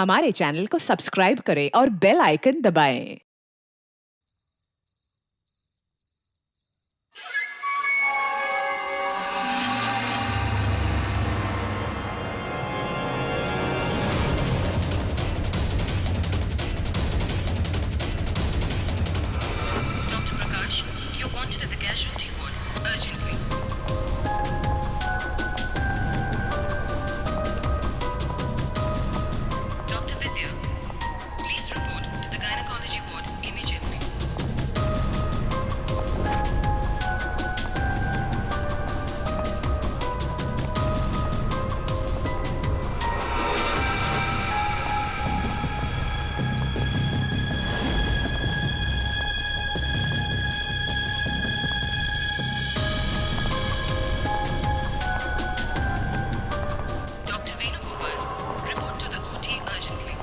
हमारे चैनल को सब्सक्राइब करें और बेल आइकन दबाएं। Dr. Prakash, you're wanted at the casualty ward, urgently. Dr. Vidya, please report to the gynecology ward immediately. Dr. Venugopal, report to the OT urgently.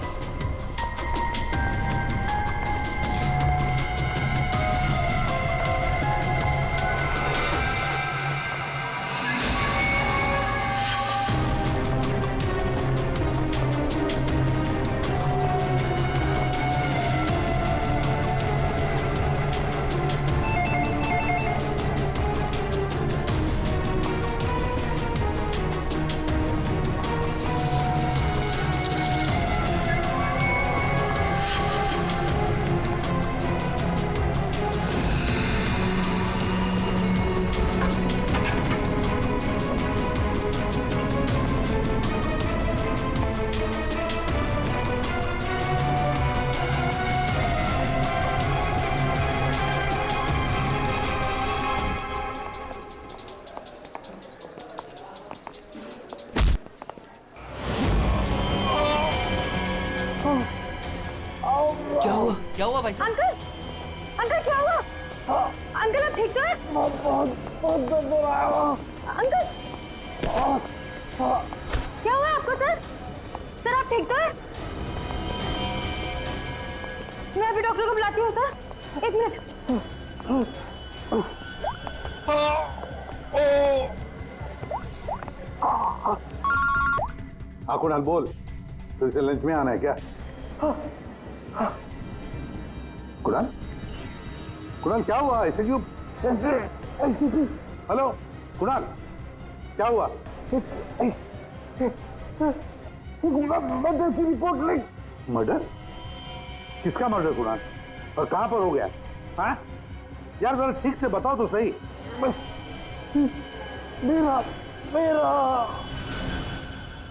क्या हुआ भाई साहब? Uncle uncle क्या हुआ? अंकल आप ठीक तो है? बहुत दर्द हो रहा है अंकल। क्या हुआ आपको सर? सर आप ठीक तो है? मैं अभी डॉक्टर को बुलाती हूँ सर, एक मिनट। हाँ कुणाल बोल, फिर से लंच में आना है क्या? कुणाल कुणाल क्या हुआ, ऐसे क्यों? हेलो कुणाल क्या हुआ? मर्डर की रिपोर्ट लिख। मर्डर? किसका मर्डर कुणाल, और कहां पर हो गया? हाँ यार जरा ठीक से बताओ तो सही। मेरा मेरा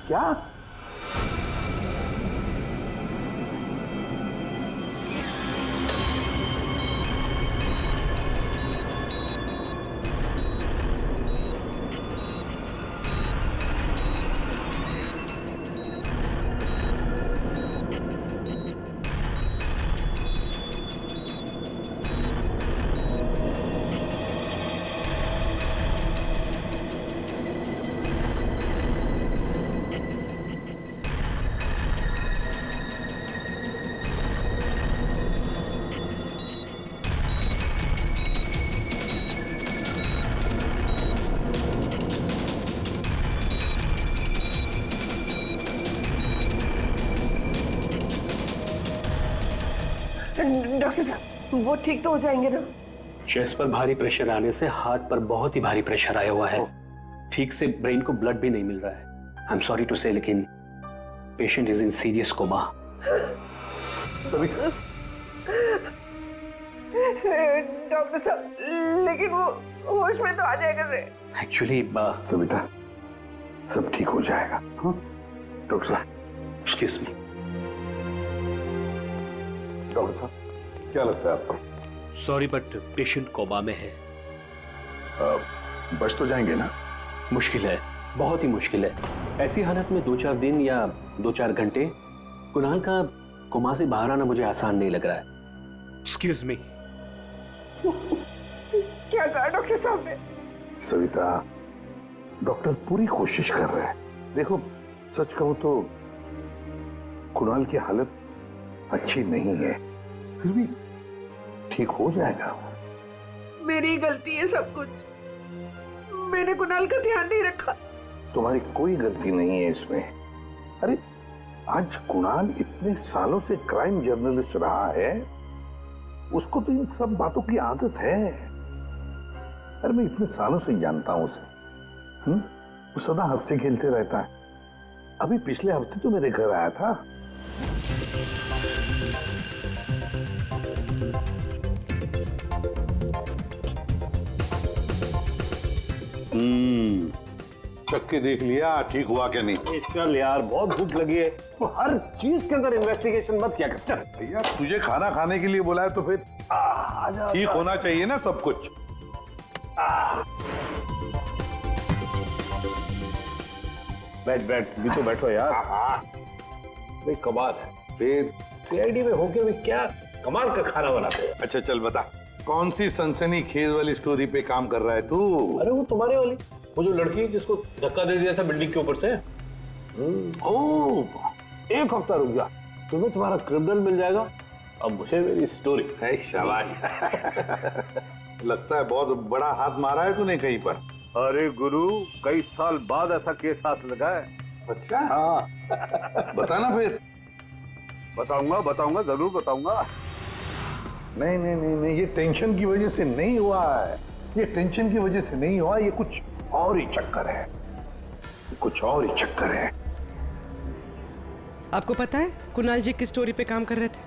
क्या? डॉक्टर साहब वो ठीक तो हो जाएंगे ना? चेस्ट पर भारी प्रेशर आने से हार्ट पर बहुत ही भारी प्रेशर आया हुआ है। ठीक से ब्रेन को ब्लड भी नहीं मिल रहा है। I am sorry to say, लेकिन patient is in serious coma. Doctor साहब लेकिन वो होश में तो आ जाएगा रे। एक्चुअली सविता सब ठीक हो जाएगा। हाँ डॉक्टर साहब। Excuse me. डॉक्टर साहब क्या लगता है आपको? सॉरी बट पेशेंट कोमा में है। बच तो जाएंगे ना? मुश्किल है, बहुत ही मुश्किल है। ऐसी हालत में 2-4 दिन या 2-4 घंटे कुणाल का कोमा से बाहर आना मुझे आसान नहीं लग रहा है। Excuse me. क्या कहा डॉक्टर साहब ने? सविता डॉक्टर पूरी कोशिश कर रहे हैं। देखो सच कहूं तो कुणाल की हालत अच्छी नहीं है, फिर भी ठीक हो जाएगा। मेरी गलती है सब कुछ, मैंने कुणाल का ध्यान नहीं रखा। तुम्हारी कोई गलती नहीं है इसमें। अरे आज कुणाल इतने सालों से क्राइम जर्नलिस्ट रहा है, उसको तो इन सब बातों की आदत है। अरे मैं इतने सालों से जानता हूं उसे। वो सदा हंसते खेलते रहता है। अभी पिछले हफ्ते तो मेरे घर आया था। चख के देख लिया ठीक हुआ क्या नहीं? चल यार, बहुत भूख लगी है, तो हर चीज के अंदर इन्वेस्टिगेशन मत किया कर। चल भैया तुझे खाना खाने के लिए बोला है तो फिर ठीक होना चाहिए ना सब कुछ। बैठ भी तो बैठो यार। भाई कमाल है, फिर सीआईडी में होके भी क्या कमाल का खाना बनाते हैं। अच्छा चल बता, कौन सी सनसनी खेज वाली स्टोरी पे काम कर रहा है तू? अरे वो तुम्हारे वाली, वो जो लड़की जिसको धक्का दे दिया था बिल्डिंग के ऊपर से। ओह, एक हफ्ता रुक जा, तुम्हें तुम्हारा क्रिमिनल मिल जाएगा, अब मुझे मेरी स्टोरी। शाबाश। लगता है बहुत बड़ा हाथ मारा है तूने कहीं पर। अरे गुरु, कई साल बाद ऐसा केस हाथ लगा है। अच्छा हाँ बताना फिर। बताऊंगा जरूर बताऊंगा। नहीं नहीं नहीं नहीं, ये टेंशन की वजह से नहीं हुआ है, ये टेंशन की वजह से नहीं हुआ, ये कुछ और ही चक्कर है, कुछ और ही चक्कर है। आपको पता है कुणाल जी किस स्टोरी पे काम कर रहे थे?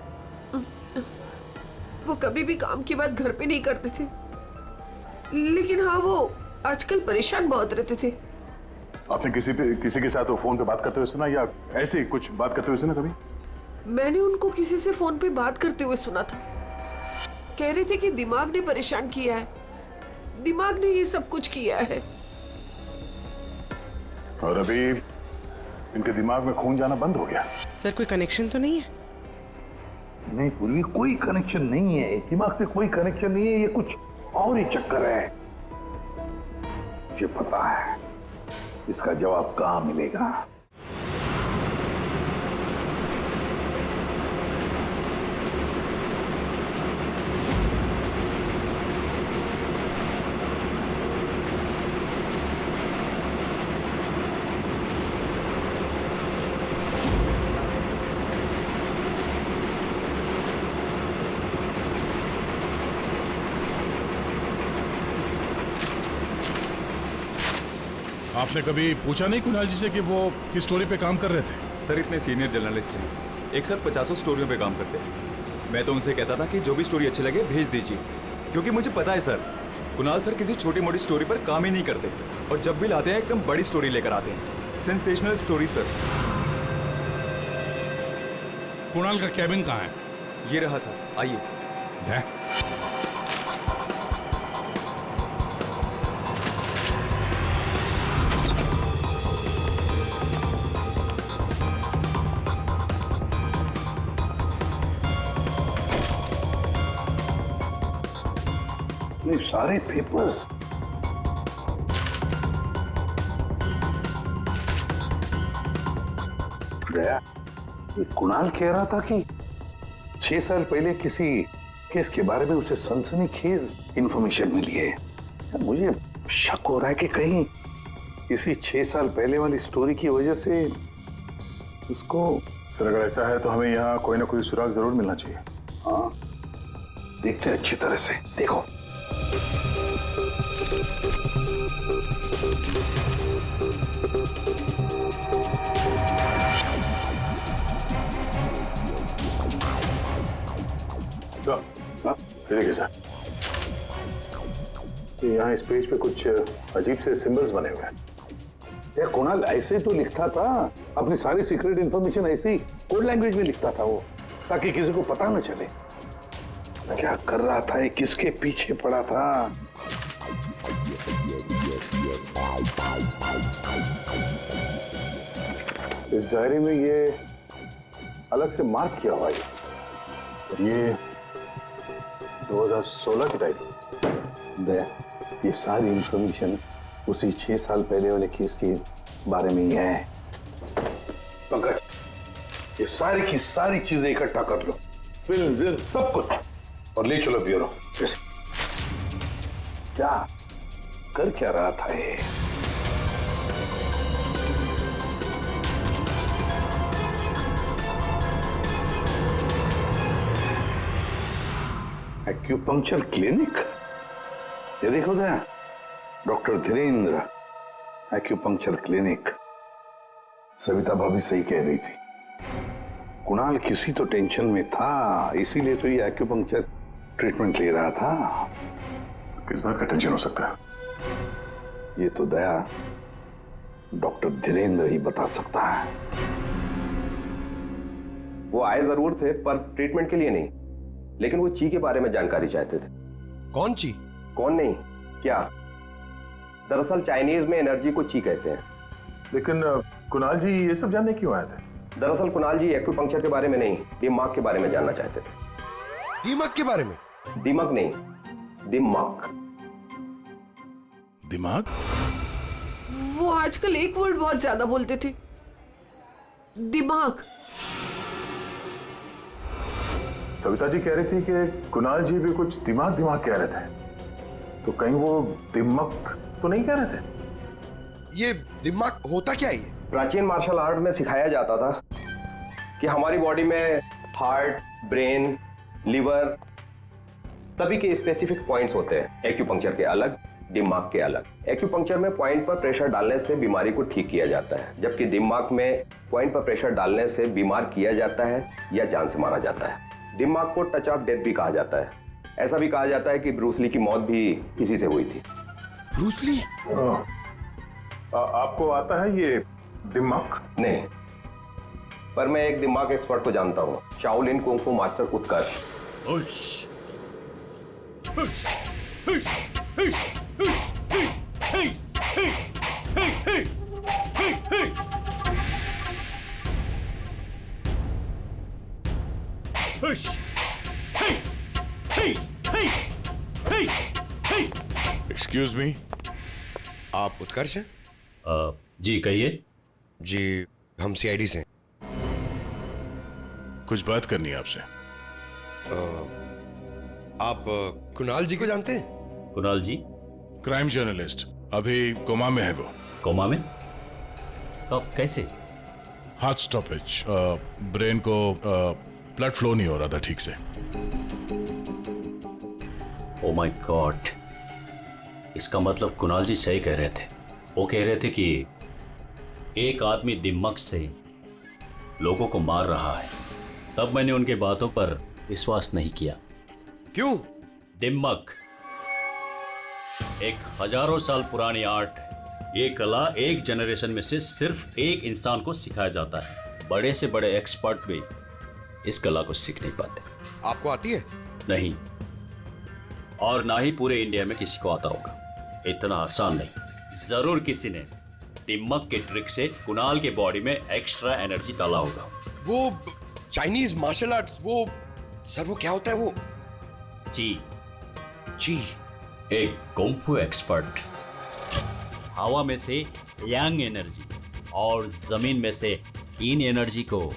वो कभी भी काम की बात घर पे नहीं करते थे, लेकिन हाँ वो आजकल परेशान बहुत रहते थे। आपने किसी के साथ वो फोन पे बात करते हुए सुना, या ऐसे ही कुछ बात करते हुए सुना कभी? मैंने उनको किसी से फोन पे बात करते हुए सुना था। कह रहे थे कि दिमाग ने परेशान किया है, दिमाग ने ये सब कुछ किया है। और अभी इनके दिमाग में खून जाना बंद हो गया। सर कोई कनेक्शन तो नहीं है? नहीं पूर्वी, कोई कनेक्शन नहीं है, दिमाग से कोई कनेक्शन नहीं है, ये कुछ और ही चक्कर है। मुझे पता है इसका जवाब कहां मिलेगा। आपने कभी पूछा नहीं कुणाल जी से कि वो किस स्टोरी पे काम कर रहे थे? सर इतने सीनियर जर्नलिस्ट हैं, एक साथ 50 स्टोरियों पे काम करते हैं। मैं तो उनसे कहता था कि जो भी स्टोरी अच्छी लगे भेज दीजिए, क्योंकि मुझे पता है सर कुणाल सर किसी छोटी मोटी स्टोरी पर काम ही नहीं करते, और जब भी लाते हैं एकदम बड़ी स्टोरी लेकर आते हैं, सेंसेशनल स्टोरी सर। कुणाल का कैबिन कहाँ है? ये रहा सर, आइए। सारे पेपर्स दया, ये कुणाल कह रहा था कि 6 साल पहले किसी केस के बारे में उसे सनसनीखेज इंफॉर्मेशन मिली है। मुझे शक हो रहा है कि कहीं इसी 6 साल पहले वाली स्टोरी की वजह से उसको। सर अगर ऐसा है तो हमें यहाँ कोई ना कोई सुराग जरूर मिलना चाहिए। हाँ देखते हैं अच्छी तरह से, देखो। देखिए सर, यहाँ इस पेज पे कुछ अजीब से सिंबल्स बने हुए हैं। यार कुणाल ऐसे तो लिखता था, अपनी सारी सीक्रेट इंफॉर्मेशन ऐसे ही कोड लैंग्वेज में लिखता था वो, ताकि किसी को पता न चले क्या कर रहा था, ये किसके पीछे पड़ा था। इस डायरी में ये अलग से मार्क किया हुआ है, ये 2016 की डायरी। ये सारी इंफॉर्मेशन उसी 6 साल पहले वाले केस के बारे में ही है। पंकज, ये सारी की सारी चीजें इकट्ठा कर लो, फिल्म सब कुछ, और ले चलो ब्यूरो। क्या कर क्या रहा था ये? Acupuncture clinic? ये देखो ना, doctor Dhirendra acupuncture clinic. Savita भाभी सही कह रही थी, कुणाल किसी तो टेंशन में था, इसीलिए तो ये एक्यूपंक्चर ट्रीटमेंट ले रहा था। किस बात का टेंशन हो सकता है? ये तो दया डॉक्टर धीरेन्द्र ही बता सकता है। वो आए जरूर थे पर ट्रीटमेंट के लिए नहीं, लेकिन वो ची के बारे में जानकारी चाहते थे। कौन ची? कौन नहीं, क्या? दरअसल चाइनीज में एनर्जी को ची कहते हैं। लेकिन कुणाल जी ये सब जानने क्यों आए थे? दरअसल कुणाल जी एक्यूपंक्चर के बारे में नहीं, दिमाग के बारे में जानना चाहते थे। दिमाग के बारे में? दिमाग नहीं, दिमाग। दिमाग? वो आजकल एक वर्ड बहुत ज्यादा बोलते थे, दिमाग। सविता जी कह रही थी कि कुणाल जी भी कुछ दिमाग दिमाग कह रहे थे, तो कहीं वो दिमाग तो नहीं कह रहे थे? ये दिमाग होता क्या है? प्राचीन मार्शल आर्ट में सिखाया जाता था कि हमारी बॉडी में हार्ट, ब्रेन, लिवर सभी के स्पेसिफिक पॉइंट्स होते हैं। एक्यूपंक्चर के अलग, दिमाग के अलग। एक्यूपंक्चर में पॉइंट पर प्रेशर डालने से बीमारी को ठीक किया जाता है, जबकि दिमाग में पॉइंट पर प्रेशर डालने से बीमार किया जाता है या जान से मारा जाता है। दिमाग को टच ऑफ डेथ भी कहा जाता है। ऐसा भी कहा जाता है कि ब्रूस ली की मौत भी इसी से हुई थी। Bruce Lee? आपको आता है ये दिमाग? नहीं, पर मैं एक दिमाग एक्सपर्ट को जानता हूँ, शाओलिन कुंग फू मास्टर उत्कर्ष। एक्सक्यूज मी, आप उत्कर्ष हैं? जी कहिए। जी हम सीआईडी से हैं। कुछ बात करनी है आपसे। आप कुणाल जी को जानते हैं? कुणाल जी? क्राइम जर्नलिस्ट, अभी कोमा में है वो। कोमा में? कब, कैसे? हार्ट स्टॉपेज, ब्रेन को ब्लड फ्लो नहीं हो रहा था ठीक से। ओ माय गॉड, इसका मतलब कुणाल जी सही कह रहे थे। वो कह रहे थे कि एक आदमी दिमाग से लोगों को मार रहा है। तब मैंने उनके बातों पर विश्वास नहीं किया। क्यों? दिमाग एक हजारों साल पुरानी आर्ट है। ये कला एक जनरेशन में से सिर्फ एक इंसान को सिखाया जाता है। बड़े से बड़े एक्सपर्ट भी इस कला को सीख नहीं पाते। आपको आती है? नहीं, और ना ही पूरे इंडिया में किसी को आता होगा। इतना आसान नहीं। जरूर किसी ने दिमाग के ट्रिक से कुणाल के बॉडी में एक्स्ट्रा एनर्जी डाला होगा। वो चाइनीज मार्शल आर्ट्स, वो सर वो क्या होता है वो? जी, एक कुंफू एक्सपर्ट हवा में से यांग एनर्जी और जमीन में से इन एनर्जी को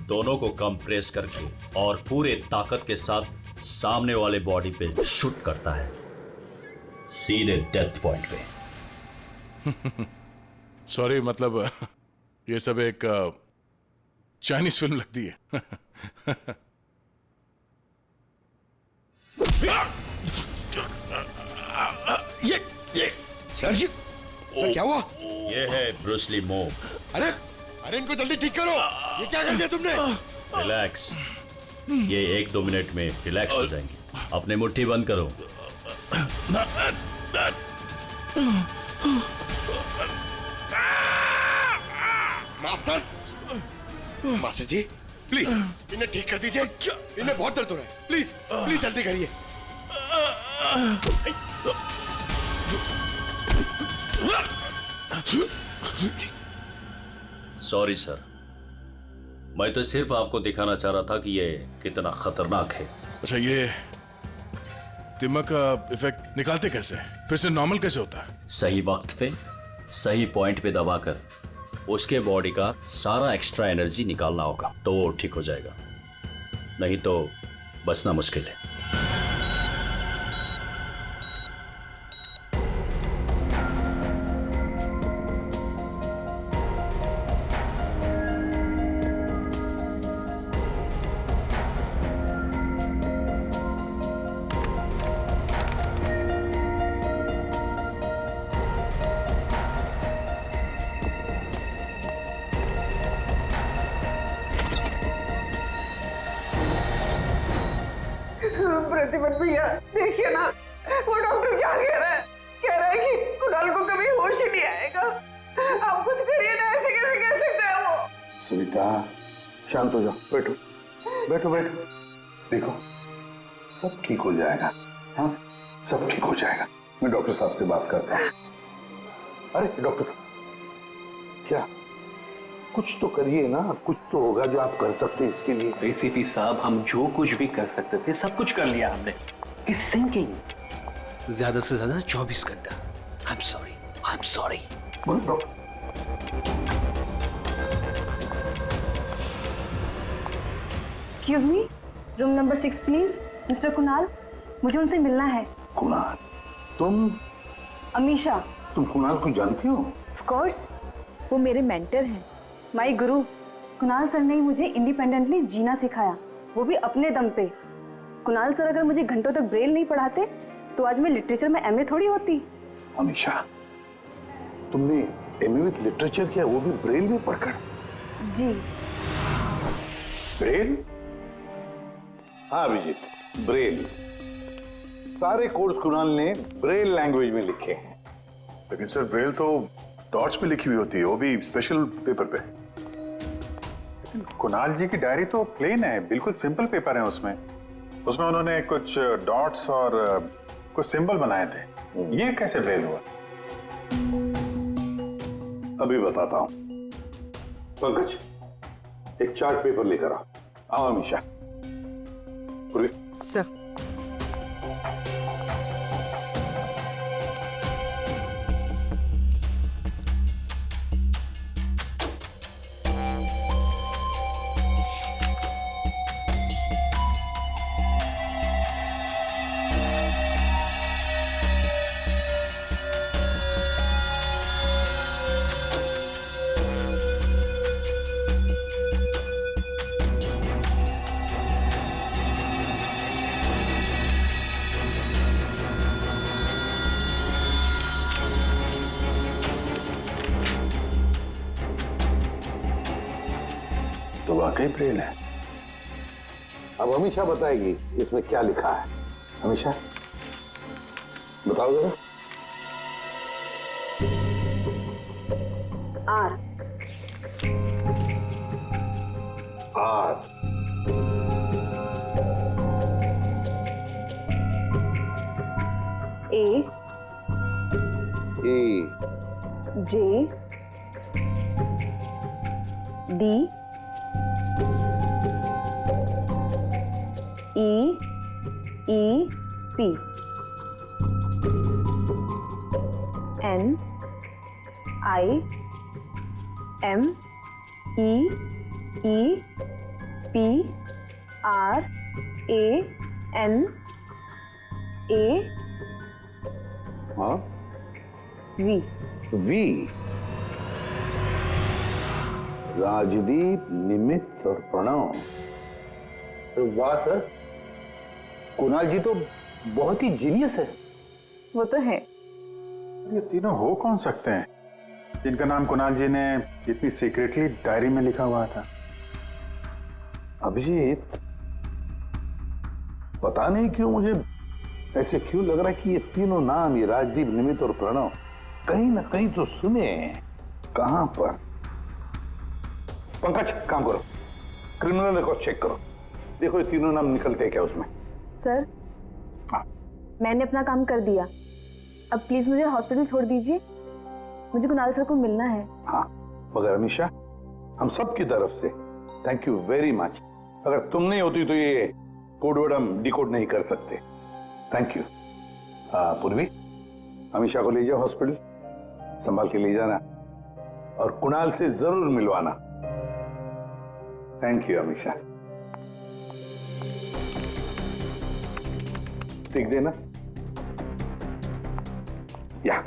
दोनों को कंप्रेस करके और पूरे ताकत के साथ सामने वाले बॉडी पे शूट करता है, सीधे डेथ पॉइंट पे। सॉरी, मतलब ये सब एक चाइनीज फिल्म लगती है। ये सर क्या हुआ? ये है ब्रूस ली मूव। अरे इनको जल्दी ठीक करो। ये क्या कर दिया तुमने? रिलैक्स, ये 1-2 मिनट में रिलैक्स हो जाएंगे। अपने मुट्ठी बंद करो। मास्टर जी प्लीज इन्हें ठीक कर दीजिए। इन्हें बहुत दर्द हो रहा है। प्लीज प्लीज जल्दी करिए। सॉरी सर, मैं तो सिर्फ आपको दिखाना चाह रहा था कि ये कितना खतरनाक है। अच्छा, ये दिमाग का इफेक्ट निकालते कैसे? फिर से नॉर्मल कैसे होता है? सही वक्त पे सही पॉइंट पे दबाकर उसके बॉडी का सारा एक्स्ट्रा एनर्जी निकालना होगा, तो वो ठीक हो जाएगा। नहीं तो बचना मुश्किल है। प्रतिपत भैया देखिए ना, वो डॉक्टर क्या कह रहा है? कह रहा है कि कुणाल को कभी होश ही नहीं आएगा। आप कुछ करिए ना, ऐसे कैसे कह सकता है वो? सविता शांत हो जाओ, बैठो बैठो बैठो। देखो सब ठीक हो जाएगा, हाँ सब ठीक हो जाएगा। मैं डॉक्टर साहब से बात करता हूँ। अरे डॉक्टर साहब क्या, कुछ तो करिए ना, कुछ तो होगा जो आप कर सकते हैं इसके लिए। एसीपी साहब, हम जो कुछ भी कर सकते थे सब कुछ कर लिया हमने। इस सिंकिंग ज्यादा से ज्यादा 24 घंटा। I am sorry. Excuse me, room number 6 please. Mister Kunal, मुझे उनसे मिलना है। कुणाल? तुम? अमीशा। तुम कुणाल को जानती हो? ऑफ कोर्स, वो मेरे मेंटर हैं, माय गुरु। कुणाल सर ने मुझे इंडिपेंडेंटली जीना सिखाया, वो भी अपने दम पे। कुणाल सर अगर मुझे घंटों तक ब्रेल नहीं पढ़ाते तो आज मैं लिटरेचर में एमए थोड़ी होती। अमीशा, तुमने एमए विद लिटरेचर किया, वो भी ब्रेल में पढ़कर? जी। ब्रेल? हाँ अभिजीत, ब्रेल। सारे कोर्स कुणाल ने ब्रेल लैंग्वेज में लिखे हैं। लेकिन सर ब्रेल तो डॉट्स पे लिखी हुई होती है, वो भी स्पेशल पेपर पे। कुणाल जी की डायरी तो प्लेन है, बिल्कुल सिंपल पेपर है। उसमें उन्होंने कुछ डॉट्स और कुछ सिंबल बनाए थे। ये कैसे ब्रेल हुआ? अभी बताता हूं। पंकज, एक चार्ट पेपर लेकर आओ अमीशा। सर। तो वाकई ब्रेल है। अब अमीशा बताएगी इसमें क्या लिखा है। अमीशा बताओ जरा। R. R. A. A. J. D. E P. N I M E P R A N A हाँ वी। वी। राजदीप, निमित्त और प्रणव। वाह सर, कुणाल जी तो बहुत ही जीनियस है। वो तो है। ये तीनों हो कौन सकते हैं जिनका नाम कुणाल जी ने इतनी सीक्रेटली डायरी में लिखा हुआ था? अभिजीत, पता नहीं क्यों मुझे ऐसे क्यों लग रहा है कि ये तीनों नाम, ये राजदीप, निमित्त और प्रणव, कहीं ना कहीं तो सुने हैं। कहां पर? पंकज काम करो, क्रिमिनल रिकॉर्ड चेक करो, देखो ये तीनों नाम निकलते हैं क्या उसमें। सर, हाँ। मैंने अपना काम कर दिया, अब प्लीज मुझे हॉस्पिटल छोड़ दीजिए, मुझे कुणाल सर को मिलना है। हाँ, मगर अमीशा, हम सब की तरफ से थैंक यू वेरी मच। अगर तुम नहीं होती तो ये कोड वर्ड हम डिकोड नहीं कर सकते। Thank you. पूर्वी, अमीशा को ले जाओ हॉस्पिटल, संभाल के ले जाना और कुणाल से जरूर मिलवाना। Thank you Amisha. ठीक देना या।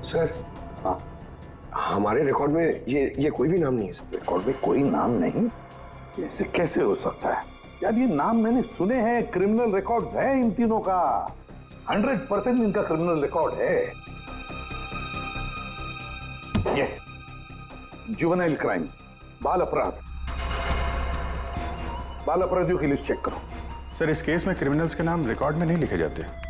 सर, हाँ, हमारे रिकॉर्ड में ये कोई भी नाम नहीं है सर। रिकॉर्ड में कोई नाम नहीं? ऐसे कैसे हो सकता है यार? ये नाम मैंने सुने हैं, क्रिमिनल रिकॉर्ड्स हैं इन तीनों का। 100% इनका क्रिमिनल रिकॉर्ड है। ये जुवेनाइल क्राइम, बाल अपराध, बाल अपराधियों की लिस्ट चेक करो। सर इस केस में क्रिमिनल्स के नाम रिकॉर्ड में नहीं लिखे जाते।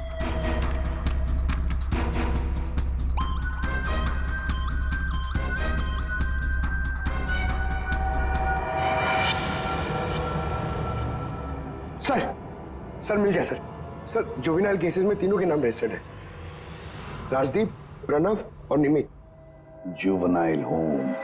सर मिल गया सर। सर जुवेनाइल केसेस में तीनों के नाम रजिस्टर्ड है, राजदीप, प्रणव और निमित। Juvenile home.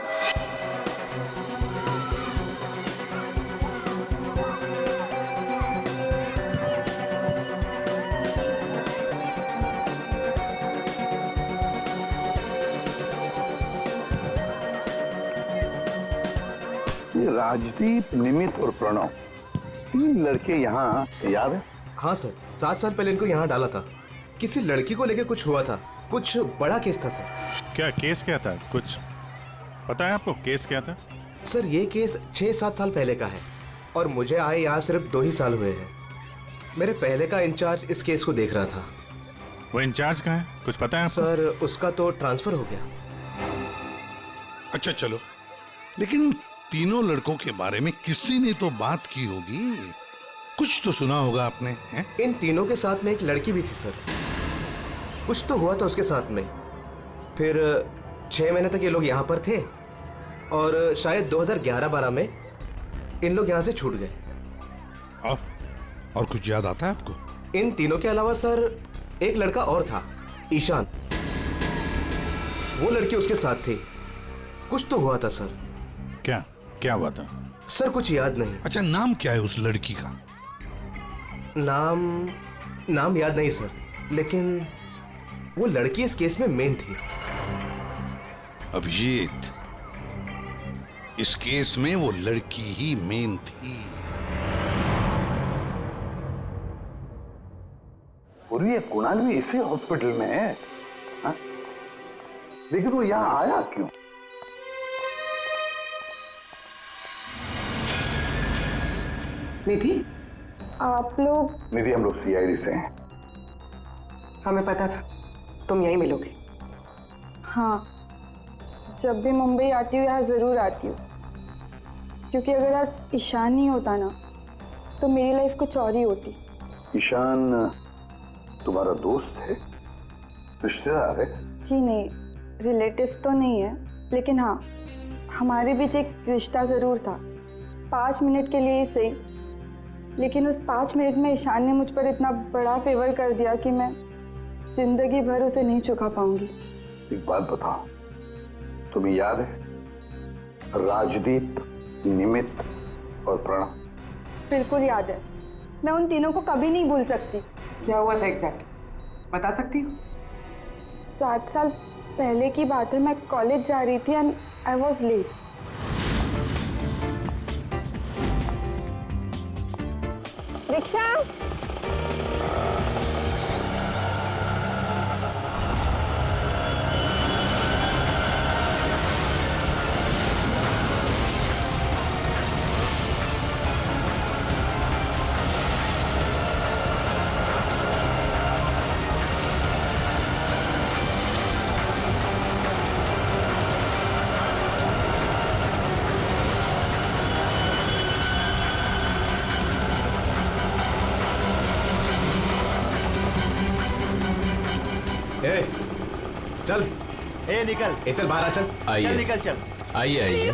ये राजदीप, निमित और प्रणव, तीन लड़के यहाँ याद है? हाँ सर, 7 साल पहले इनको यहाँ डाला था। किसी लड़की को लेकर कुछ हुआ था, कुछ बड़ा केस था सर। क्या केस क्या था? कुछ पता है आपको केस क्या था? सर ये केस 6-7 साल पहले का है और मुझे आए यहाँ सिर्फ 2 ही साल हुए हैं। मेरे पहले का इंचार्ज इस केस को देख रहा था। वो इंचार्ज कहाँ है? कुछ पता है आपको? सर उसका तो ट्रांसफर हो गया। अच्छा चलो, लेकिन तीनों लड़कों के बारे में किसी ने तो बात की होगी, कुछ तो सुना होगा आपने, हैं? इन तीनों के साथ में एक लड़की भी थी सर, कुछ तो हुआ था उसके साथ में। फिर 6 महीने तक ये लोग यहाँ पर थे और शायद 2011-12 में इन लोग यहाँ से छूट गए। और कुछ याद आता है आपको? इन तीनों के अलावा सर एक लड़का और था, ईशान। वो लड़की उसके साथ थी, कुछ तो हुआ था सर। क्या हुआ था? सर कुछ याद नहीं। अच्छा नाम क्या है उस लड़की का? नाम याद नहीं सर, लेकिन वो लड़की इस केस में मेन थी। अभिजीत, इस केस में वो लड़की ही मेन थी। और ये कुणाल भी इसी हॉस्पिटल में है, हा? लेकिन वो यहां आया क्यों? निधि, आप लोग? निधि, हम लोग सीआईडी से हैं। हमें पता था तुम यहीं मिलोगे। हाँ, जब भी मुंबई आती हूँ यहाँ ज़रूर आती हूँ, क्योंकि अगर आज ईशान नहीं होता ना तो मेरी लाइफ कुछ और ही होती। ईशान तुम्हारा दोस्त है, रिश्तेदार है? जी नहीं, रिलेटिव तो नहीं है, लेकिन हाँ हमारे बीच एक रिश्ता ज़रूर था, 5 मिनट के लिए ही सही। लेकिन उस 5 मिनट में ईशान ने मुझ पर इतना बड़ा फेवर कर दिया कि मैं जिंदगी भर उसे नहीं चुका पाऊंगी। एक बात बताओ, तुम्हें याद है राजदीप, निमित और प्रणव? बिल्कुल याद है, मैं उन तीनों को कभी नहीं भूल सकती। क्या हुआ था एग्जैक्ट बता सकती हो? 7 साल पहले की बात है, मैं कॉलेज जा रही थी and I was late. Rickshaw! चल निकल, चल बाहर आ, चल। चल निकल, चल। आइए।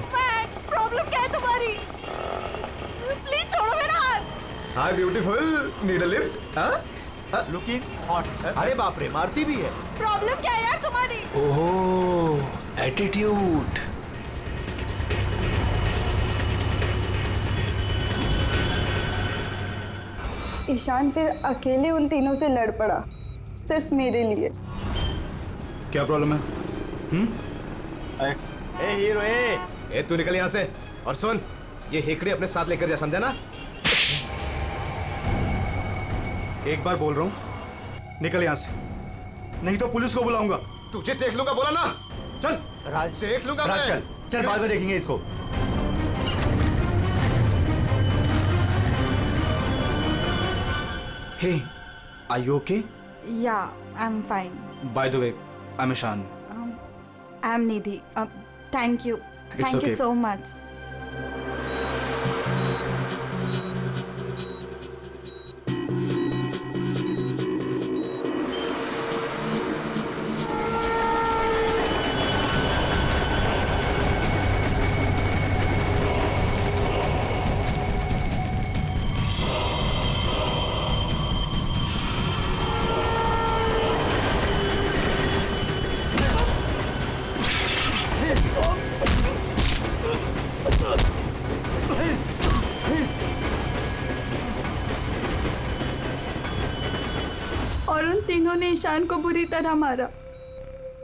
प्रॉब्लम क्या है तुम्हारी? प्लीज छोड़ो मेरा हाथ। Hi beautiful, need a lift? हाँ? Looking hot. अरे बाप रे, मारती भी है। प्रॉब्लम क्या है यार तुम्हारी? ओहो, एटीट्यूड। ईशान फिर अकेले उन तीनों से लड़ पड़ा, सिर्फ मेरे लिए। क्या प्रॉब्लम है? ए हीरो, तू निकल यहाँ से। और सुन, ये हेकड़ी अपने साथ लेकर जा, समझा ना? एक बार बोल रहा हूँ, निकल यहाँ से, नहीं तो पुलिस को बुलाऊंगा। तुझे देख लूंगा, बोला ना? चल राज, देख लूंगा राज, मैं। चल बाद में देखेंगे इसको। Hey, are you okay? Yeah, I'm fine. By the way, I'm Ishan. I'm Nidhi. Thank you. It's Thank okay. you so much. और उन तीनों ने ईशान को बुरी तरह मारा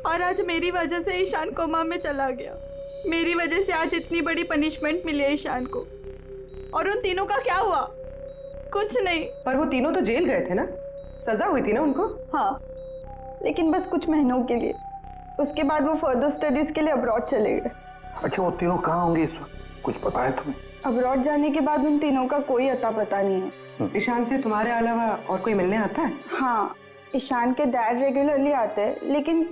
और आज मेरी वजह से ईशान कोमा में चला गया। मेरी वजह से आज इतनी बड़ी पनिशमेंट मिली है ईशान को। और उन तीनों का क्या हुआ? कुछ नहीं। पर वो तीनों तो जेल गए थे ना, सजा हुई थी ना उनको? हाँ, लेकिन बस कुछ महीनों के लिए। उसके बाद वो फर्दर स्टडीज के लिए अब्रॉड चले गए। अच्छा, वो तीनों कहाँ होंगे इस वक्त? कुछ पता है तुम्हें? अब्रॉड जाने के बाद उन तीनों का कोई अता पता नहीं है। ईशान से तुम्हारे अलावा और कोई मिलने आता है? हाँ, ईशान के डैड रेगुलरली आते हैं, लेकिन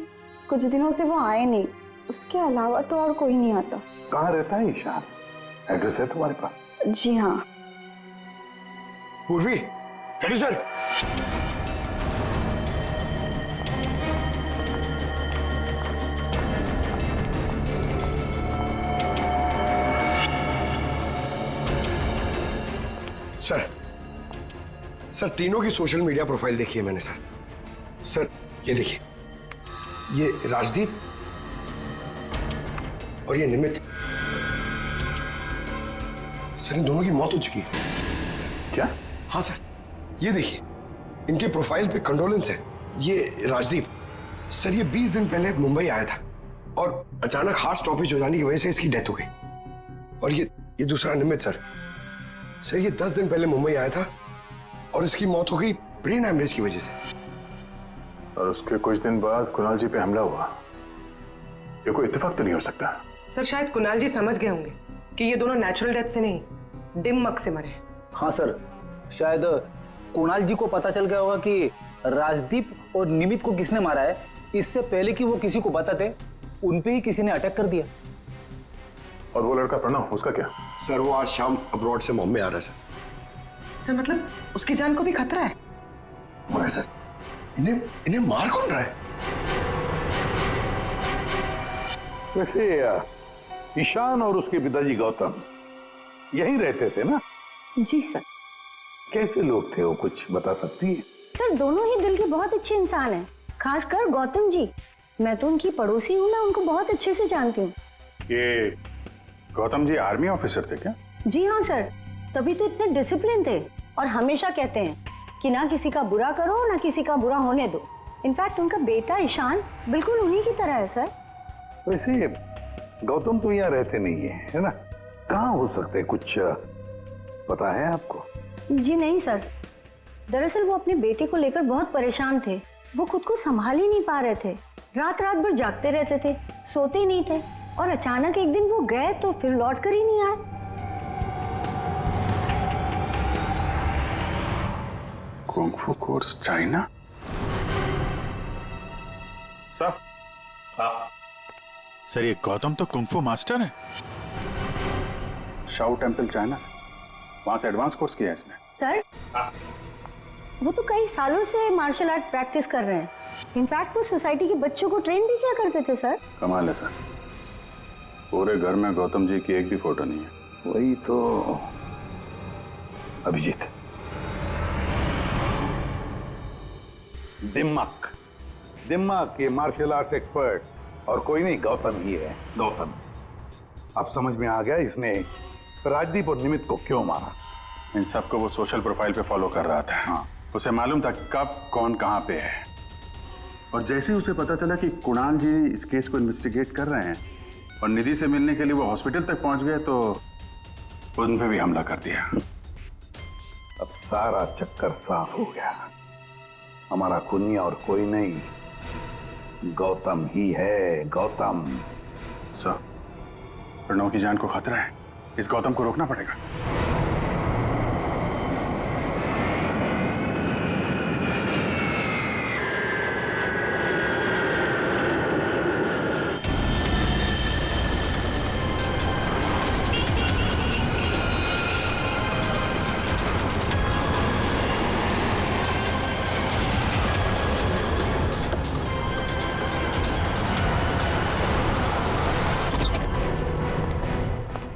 कुछ दिनों से वो आए नहीं। उसके अलावा तो और कोई नहीं आता। कहाँ रहता है ईशान? एड्रेस है तुम्हारे पास? जी हाँ। पूर्वी, सर। सर तीनों की सोशल मीडिया प्रोफाइल देखी है मैंने सर। सर ये देखिए, ये राजदीप और ये निमित। सर इन दोनों की मौत हो चुकी है। क्या? हाँ सर, ये देखिए, इनके प्रोफाइल पे कंडोलेंस है। ये राजदीप सर, ये 20 दिन पहले मुंबई आया था और अचानक हार्ट स्टॉपेज हो जाने की वजह से इसकी डेथ हो गई। और ये दूसरा निमित सर, ये 10 दिन पहले मुंबई आया था और इसकी मौत हो गई ब्रेन हैमरेज की वजह से। और उसके कुछ दिन बाद कुणाल जी पे हमला हुआ। ये कोई इत्तेफाक तो नहीं हो सकता। सर शायद कुणाल जी समझ गए होंगे कि ये दोनों नेचुरल डेथ से नहीं, डिमक से मरे। हाँ सर, शायद कुणाल जी को पता चल गया होगा कि राजदीप और निमित को किसने मारा है। इससे पहले कि वो किसी को बताते, उन पे ही किसी ने अटैक कर दिया। और वो लड़का प्रणव, उसका क्या? सर वो आज शाम अब्रॉड से बॉम्बे आ रहा है सर। सर मतलब उसकी जान को भी खतरा है? मगर सर इन्हें मार कौन रहा है? वैसे ईशान और उसके पिताजी गौतम यहीं रहते थे ना? जी सर। कैसे लोग थे वो, कुछ बता सकती है? सर दोनों ही दिल के बहुत अच्छे इंसान हैं, खासकर गौतम जी। मैं तो उनकी पड़ोसी हूँ, मैं उनको बहुत अच्छे से जानती हूँ। ये गौतम जी आर्मी ऑफिसर थे क्या? जी हाँ सर, तभी तो इतने डिसिप्लिन थे और हमेशा कहते हैं कि ना किसी का बुरा करो ना किसी का बुरा होने दो। इनफैक्ट उनका बेटा ईशान बिल्कुल उन्हीं की तरह है सर। वैसे गौतम तो यहाँ रहते नहीं है ना? कहाँ हो सकते हैं, कुछ पता है आपको? जी नहीं सर, दरअसल वो अपने बेटे को लेकर बहुत परेशान थे। वो खुद को संभाल ही नहीं पा रहे थे, रात रात भर जागते रहते थे, सोते नहीं थे। और अचानक एक दिन वो गए तो फिर लौट कर ही नहीं आए। Kung fu course China? Sir, sir ये गौतम तो कुंग-फू मास्टर है। शाओ टेम्पल चाइना से, वहां से एडवांस कोर्स किया है इसने। सर वो तो कई सालों से मार्शल आर्ट प्रैक्टिस कर रहे हैं। इनफैक्ट वो सोसाइटी के बच्चों को ट्रेन भी किया करते थे सर। कमाल है सर, पूरे घर में गौतम जी की एक भी फोटो नहीं है। वही तो अभिजीत, दिमाग ये मार्शल आर्ट एक्सपर्ट और कोई नहीं, गौतम ही है। गौतम, अब समझ में आ गया इसने राजदीप और निमित को क्यों मारा। इन सबको वो सोशल प्रोफाइल पे फॉलो कर रहा था। हाँ, उसे मालूम था कब कौन कहाँ पे है। और जैसे ही उसे पता चला कि कुणाल जी इस केस को इन्वेस्टिगेट कर रहे हैं और निधि से मिलने के लिए वो हॉस्पिटल तक पहुंच गए, तो उन पे भी हमला कर दिया। अब सारा चक्कर साफ हो गया। हमारा कुनिया और कोई नहीं, गौतम ही है, गौतम। सर, प्रणव की जान को खतरा है, इस गौतम को रोकना पड़ेगा।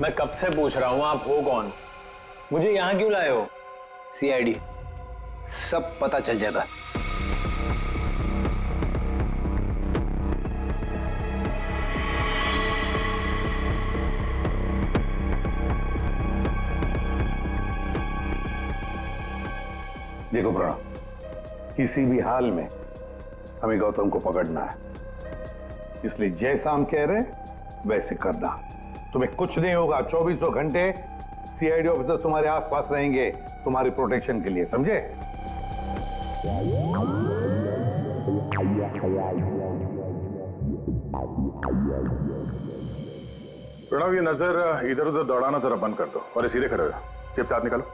मैं कब से पूछ रहा हूं आप हो कौन, मुझे यहां क्यों लाए हो? सीआईडी, सब पता चल जाएगा। देखो प्रणव, किसी भी हाल में हमें गौतम को पकड़ना है, इसलिए जैसा हम कह रहे हैं वैसे करना। तुम्हें कुछ नहीं होगा, 24 घंटे सीआईडी ऑफिसर तुम्हारे आसपास रहेंगे तुम्हारी प्रोटेक्शन के लिए, समझे? प्रणव, ये नजर इधर उधर दौड़ाना जरा बंद कर दो और ये सीधे खड़े हो जाओ। टिप साथ निकालो,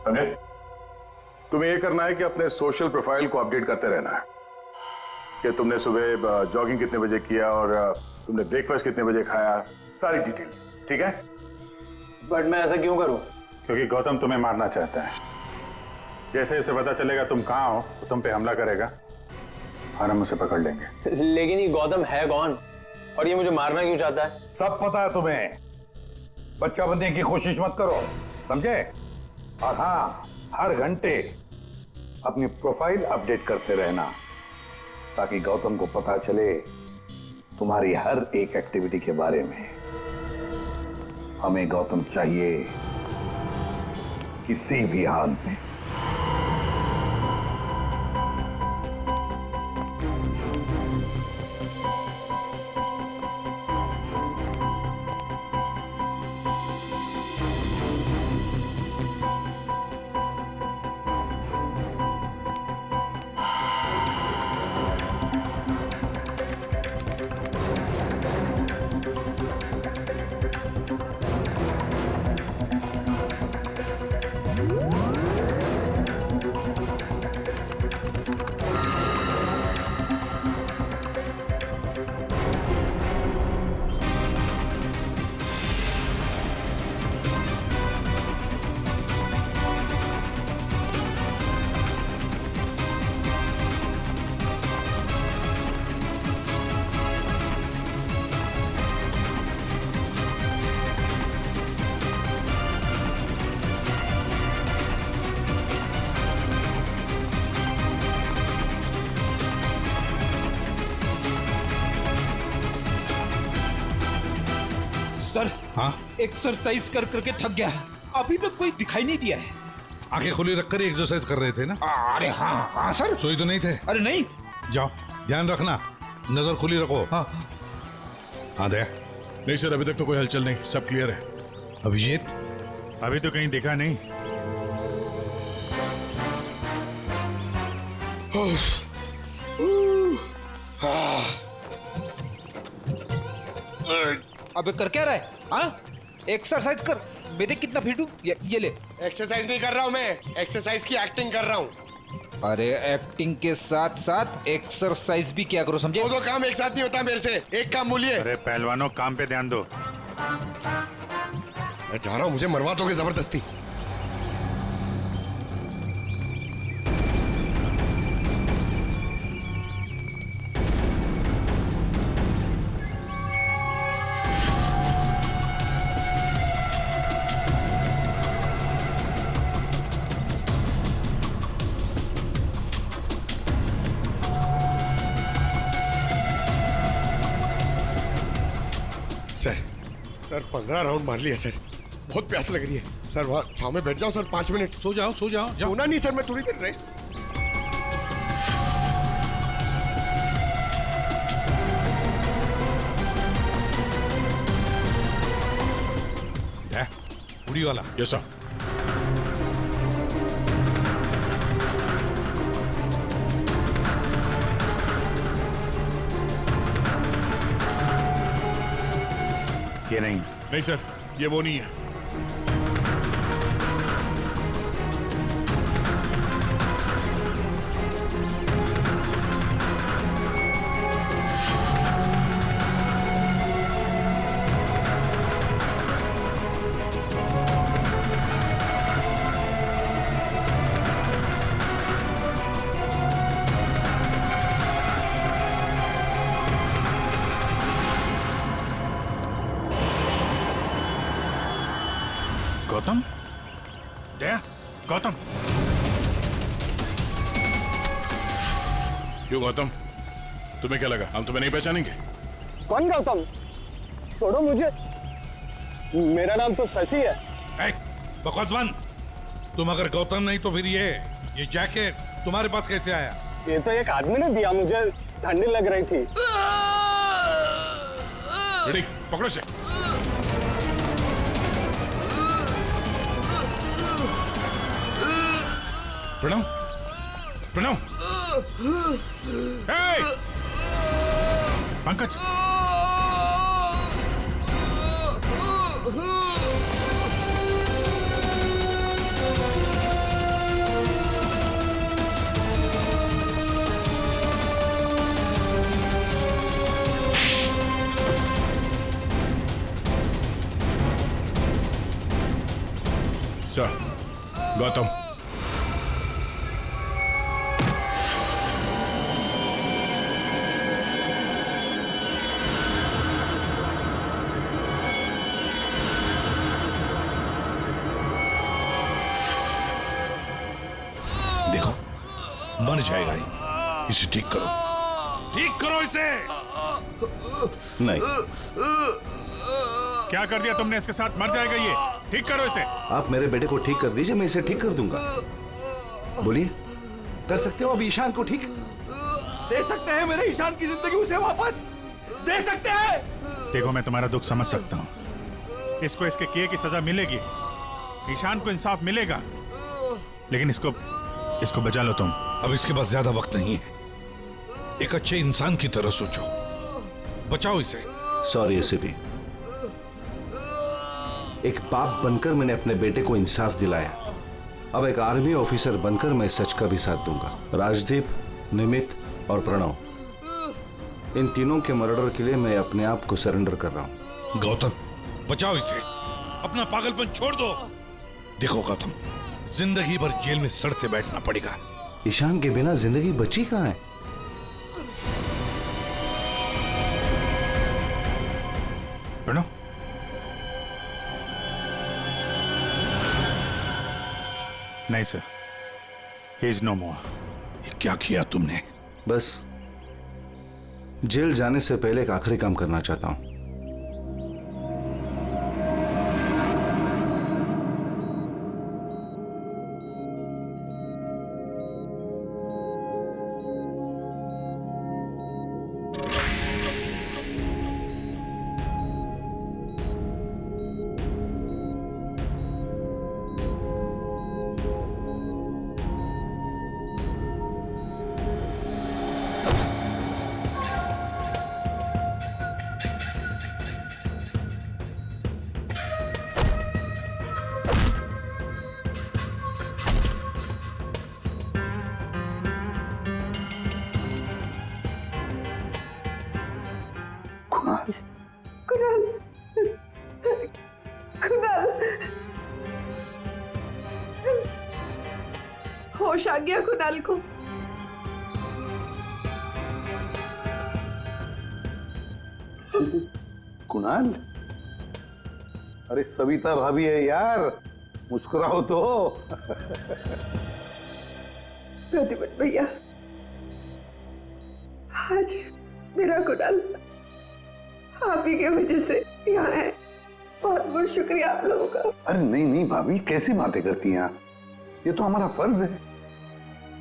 समझे? तुम्हें ये करना है कि अपने सोशल प्रोफाइल को अपडेट करते रहना है कि तुमने सुबह जॉगिंग कितने बजे किया और तुमने ब्रेकफास्ट कितने बजे खाया, सारी डिटेल्स, ठीक है? बट मैं ऐसा क्यों करूं? क्योंकि गौतम तुम्हें मारना चाहता है। जैसे उसे पता चलेगा तुम कहां हो तो तुम पे हमला करेगा और हम उसे पकड़ लेंगे। लेकिन ये गौतम है कौन और ये मुझे मारना क्यों चाहता है? सब पता है तुम्हें, बच्चा बनने की कोशिश मत करो, समझे? और हाँ, हर घंटे अपनी प्रोफाइल अपडेट करते रहना ताकि गौतम को पता चले तुम्हारी हर एक एक्टिविटी के बारे में। हमें गौतम चाहिए किसी भी हाल में। सर, हाँ? एक्सरसाइज कर करके थक गया, अभी तक कोई दिखाई नहीं दिया है। आंखें खुली रखकर ही एक्सरसाइज कर रहे थे ना? अरे हाँ हाँ सर। सोई तो नहीं थे? अरे नहीं। जाओ, ध्यान रखना, नजर खुली रखो। हाँ हाँ दया। नहीं सर, अभी तक तो कोई हलचल नहीं, सब क्लियर है। अभिजीत? अभी तो कहीं दिखा नहीं। अबे कर क्या रहा है? हाँ, एक्सरसाइज कर। मैं देख कितना फिट हूँ। ये ले। एक्सरसाइज नहीं कर रहा हूँ मैं, एक्सरसाइज की एक्टिंग कर रहा हूँ। अरे एक्टिंग के साथ साथ एक्सरसाइज भी क्या करो, समझे? दो काम एक साथ नहीं होता मेरे से, एक काम बोलिए। अरे पहलवानों, काम पे ध्यान दो। मैं जा रहा हूँ, मुझे मरवा दोगे जबरदस्ती। सर 15 राउंड मार लिया सर, बहुत प्यास लग रही है सर। वहाँ छाव में बैठ जाओ सर, 5 मिनट। सो जाओ सो जाओ। सोना नहीं सर, मैं थोड़ी देर रेस्ट। उड़ी वाला। Yes sir. ये नहीं। नहीं सर, ये वो नहीं है। क्यों गौतम, तुम्हें क्या लगा हम तुम्हें नहीं पहचानेंगे? कौन गौतम? छोड़ो मुझे, मेरा नाम तो शशि है। बकवास बंद। तुम अगर गौतम नहीं तो फिर ये जैकेट तुम्हारे पास कैसे आया? ये तो एक आदमी ने दिया, मुझे ठंडी लग रही थी। रेडी, पकड़ो से। प्रणव, प्रणव, पंकज, सर, गौतम। देखो, मर जाएगा ही। इसे ठीक करो, ठीक करो इसे। नहीं। क्या कर दिया तुमने इसके साथ? मर जाएगा ये, ठीक करो इसे। आप मेरे बेटे को ठीक कर दीजिए, मैं इसे ठीक कर दूंगा। बोलिए, कर सकते हो अब ईशान को ठीक? दे सकते हैं मेरे ईशान की जिंदगी उसे वापस? दे सकते हैं? देखो, मैं तुम्हारा दुख समझ सकता हूँ। इसको इसके किए की सजा मिलेगी, ईशान को इंसाफ मिलेगा, लेकिन इसको बचा लो तुम। अब इसके पास ज्यादा वक्त नहीं है। एक अच्छे इंसान की तरह सोचो, बचाओ इसे। सॉरी एसीपी, एक बाप बनकर मैंने अपने बेटे को इंसाफ दिलाया। अब एक आर्मी ऑफिसर बनकर मैं सच का भी साथ दूंगा। राजदीप, निमित और प्रणव, इन तीनों के मर्डर के लिए मैं अपने आप को सरेंडर कर रहा हूं। गौतम, बचाओ इसे, अपना पागलपन छोड़ दो। देखो गौतम, जिंदगी भर जेल में सड़ते बैठना पड़ेगा। ईशान के बिना जिंदगी बची कहां है? प्रणव, नहीं सर, ही इज नो मोर। ये क्या किया तुमने? बस जेल जाने से पहले एक आखिरी काम करना चाहता हूं। कुणाल, होश आ गया कुणाल को। कुणाल, अरे सविता भाभी है यार, मुस्कुराओ तो। प्रतिभट भैया, आज मेरा कुणाल आप ही की वजह से यहाँ है। बहुत बहुत शुक्रिया आप लोगों का। अरे नहीं नहीं भाभी, कैसी बातें करती हैं आप? ये तो हमारा फर्ज है।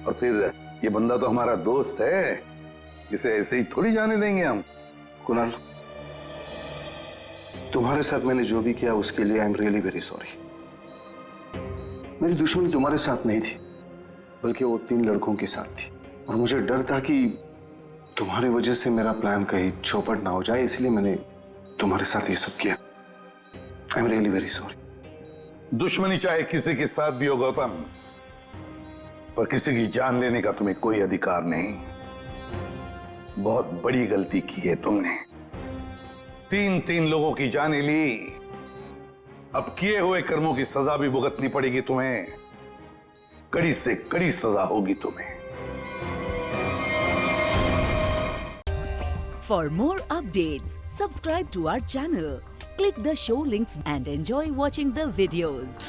और फिर ये बंदा तो हमारा दोस्त है, इसे ऐसे ही थोड़ी जाने देंगे हम। कुणाल, तुम्हारे साथ मैंने जो भी किया उसके लिए I am really very sorry. मेरी दुश्मनी तुम्हारे साथ नहीं थी, बल्कि वो 3 लड़कों के साथ थी। और मुझे डर था कि तुम्हारी वजह से मेरा प्लान कहीं चौपट ना हो जाए, इसलिए मैंने तुम्हारे साथ ये सब किया। I am really very sorry. दुश्मनी चाहे किसी के साथ भी हो गौतम, पर किसी की जान लेने का तुम्हें कोई अधिकार नहीं। बहुत बड़ी गलती की है तुमने। 3 लोगों की जानें ली, अब किए हुए कर्मों की सजा भी भुगतनी पड़ेगी तुम्हें। कड़ी से कड़ी सजा होगी तुम्हें। For more updates, subscribe to our channel, click the show links and enjoy watching the videos.